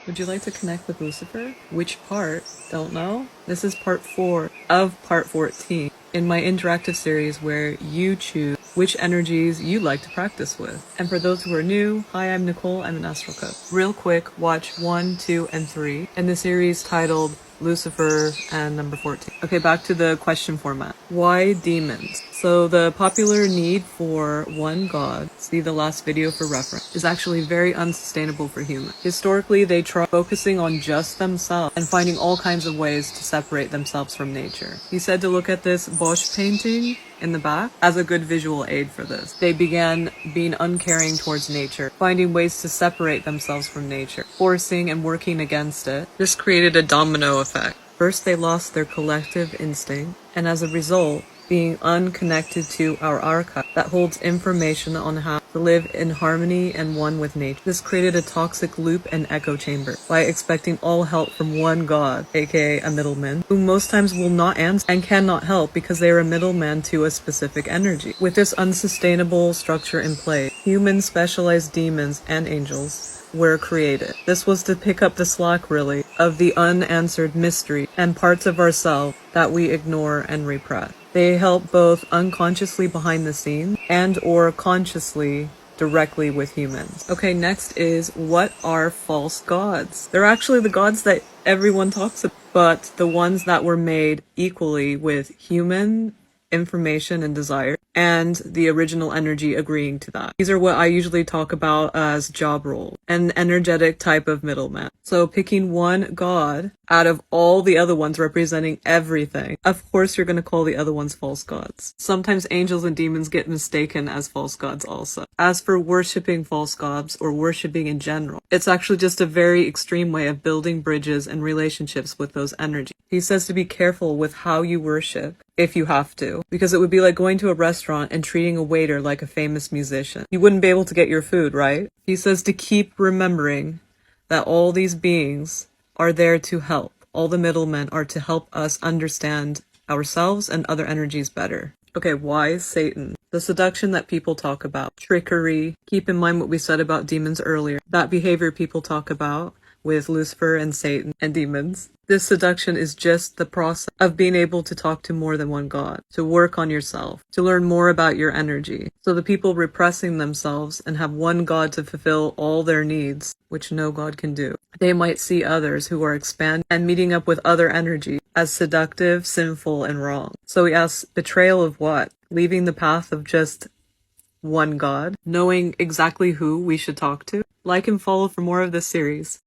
Would you like to connect with Lucifer? Which part? Don't know? This is part 4 of part 14 in my interactive series where you choose which energies you'd like to practice with. And for those who are new, hi, I'm Nicole, I'm an astral coach. Real quick, watch 1, 2, and 3 in the series titled Lucifer and number 14. Okay, back to the question format. Why demons? So the popular need for one god, see the last video for reference, is actually very unsustainable for humans. Historically, they try focusing on just themselves and finding all kinds of ways to separate themselves from nature. He said to look at this Bosch painting in the back as a good visual aid for this. They began being uncaring towards nature, finding ways to separate themselves from nature, forcing and working against it. This created a domino effect. First, they lost their collective instinct, and as a result, being unconnected to our archive that holds information on how to live in harmony and one with nature. This created a toxic loop and echo chamber by expecting all help from one god, aka a middleman, who most times will not answer and cannot help because they are a middleman to a specific energy. With this unsustainable structure in place, human specialized demons and angels were created. This was to pick up the slack, really, of the unanswered mystery and parts of ourselves that we ignore and repress. They help both unconsciously behind the scenes and or consciously directly with humans. Okay, next is, what are false gods? They're actually the gods that everyone talks about, but the ones that were made equally with human information and desire, and the original energy agreeing to that. These are what I usually talk about as job role, an energetic type of middleman. So picking one god out of all the other ones representing everything. Of course you're going to call the other ones false gods. Sometimes angels and demons get mistaken as false gods also. As for worshipping false gods or worshipping in general, it's actually just a very extreme way of building bridges and relationships with those energies. He says to be careful with how you worship if you have to, because it would be like going to a restaurant and treating a waiter like a famous musician. You wouldn't be able to get your food, right? He says to keep remembering that all these beings are there to help. All the middlemen are to help us understand ourselves and other energies better. Okay, why Satan? The seduction that people talk about, trickery. Keep in mind what we said about demons earlier. That behavior people talk about with Lucifer and Satan and demons. This seduction is just the process of being able to talk to more than one god, to work on yourself, to learn more about your energy. So the people repressing themselves and have one god to fulfill all their needs, which no god can do, they might see others who are expanding and meeting up with other energy as seductive, sinful, and wrong. So he asks, betrayal of what? Leaving the path of just one god, knowing exactly who we should talk to? Like and follow for more of this series.